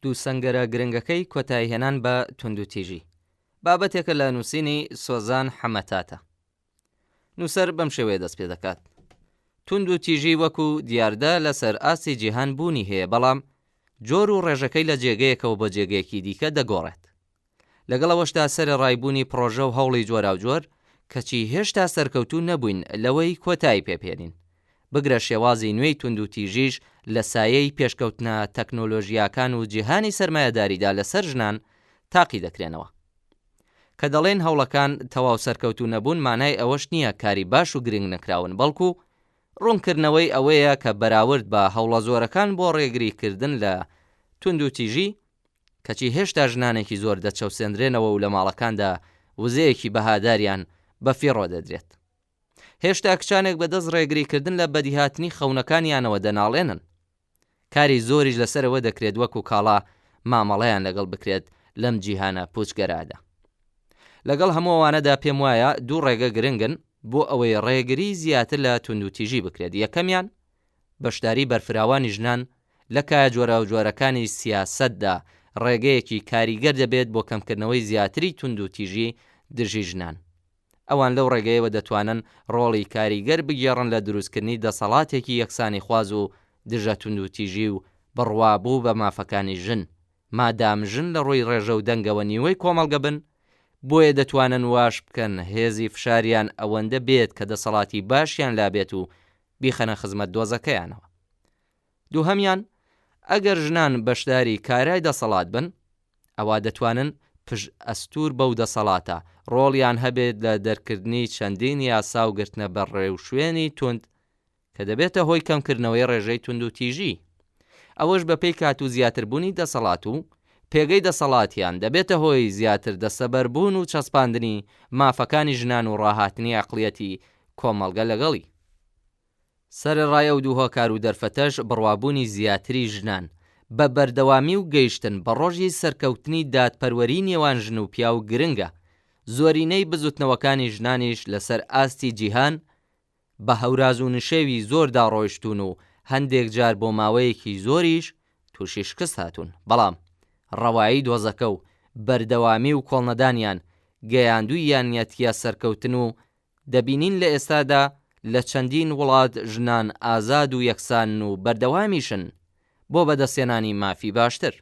دوو سەنگەرە گرنگەکەی کۆتاییهێنان بە توندوتیژی. بابەتێکە لە نووسینی سۆزان حەمەتاتە. نووسەر بەم شێوەیە دەست پێ دەکات: توندوتیژی وەکو دیاردە لەسەر ئاستی جیهان بوونی هەیە، بەڵام جۆر و ڕێژەکەی لە جێگەیەکەوە بۆ جێگەیەکی دیکە دەگۆڕێت. لەگەڵەوەشدا سەرەڕایبوونی پرۆژە و هەوڵی جۆراوجۆر کەچی هێشتا سەرکەوتوو نەبووین لەوەی کۆتایی پێبێنین. بگرە شێوازی نوێی توندوتیژیش لە سایەی پێشکەوتنە تەکنۆلۆژیاکان و جیهانی سەرمایەداریدا لەسەر ژنان تاقی دەکرێنەوە. کە دەڵێن هەوڵەکان تەواو سەرکەوتوو نەبوون، مانای ئەوەش نییە کاری باش و گرنگ نەکراون، بەڵکو ڕوونکردنەوەی ئەوەیە کە بەراورد بە هەوڵە زۆرەکان بۆ ڕێگریکردن لە توندوتیژی، کەچی هێشتا ژنانێکی زۆر دەچەوسێنرێنەوە و لە ماڵەکاندا وزەیەکی بەهاداریان بەفیڕۆ دەدرێت. هێشتا کچانێک بەدەست ڕێگریکردن لە بەدیهاتنی خەونەکانیانەوە دەناڵێنن. کاری زۆریش لەسەرەوە دەکرێت وەکو کاڵا مامەڵەیان لەگەڵ بکرێت لەم جیهانە پوچگەرادا. لەگەڵ هەموو ئەوانەدا پێم وایە دوو ڕێگە گرنگن بۆ ئەوەی ڕێگری زیاتر لە توندوتیژی بکرێت. یەکەمیان بەشداری بەرفراوانی ژنان لە کایە جۆرە و جۆرەکانی سیاسەتدا ڕێگەیەکی کاریگەر دەبێت بۆ کەمکردنەوەی زیاتری توندوتیژی دژی ژنان. ئەوان لەو ڕێگەیەوە دەتوانن ڕۆڵی کاریگەر بگێڕن لە دروستکردنی دەسەڵاتێکی یەکسانی خواز و دژە توندوتیژی و بڕوابوو بە مافەکانی ژن. مادام ژن لە ڕووی ڕێژە و دەنگەوە نیوەی کۆمەڵگە بن، بۆیە دەتوانن واش بکەن هێزی فشاریان ئەوەندە بێت کە دەسەڵاتی باشیان لابێت و بیخەنە خزمەت دۆزەکەیانەوە. دووهەمیان، ئەگەر ژنان بەشداری کارای دەسەڵات بن، ئەوا دەتوانن پشت ئەستور بەو دەسەڵاتە ڕۆڵیان هەبێت لە دەرکردنی چەندین یاسا و گرتنە بەر ڕێو شوێنی تند کە دەبێتە هۆی کەمکردنەوەی ڕێژەی توندوتیژی. ئەوەش بەپێی کات و زیاتربوونی دەسەڵات و پێگەی دەسەڵاتیان دەبێتە هۆی زیاتر دەسەبەربوون و چەسپاندنی مافەکانی ژنان و ڕاهاتنی عەقڵیەتی کۆمەڵگە لەگەڵی. سەرەڕای ئەو دوو هۆکار و دەرفەتەش بڕوابوونی زیاتری ژنان بە بەردەوامی و گەیشتن بە ڕۆژی سەرکەوتنی دادپەروەری نێوان ژن و پیا و گرنگە. زۆرینەی بزوتنەوەکانی ژنانیش لەسەر ئاستی جیهان بە هەوراز و نشێوی زۆردا ڕۆیشتون و هەندێک جار بۆ ماوەیەکی زۆریش تووشی شکست هاتوون، بەڵام ڕەوایی دۆزەکە و بەردەوامی و کۆڵنەدانیان گەیاندوویان یەتیە سەرکەوتن و دەبینین لە ئێستادا لە چەندین وڵات ژنان ئازاد و یەکسان و بەردەوامیشن بۆ بەدەستێنانی مافی باشتر.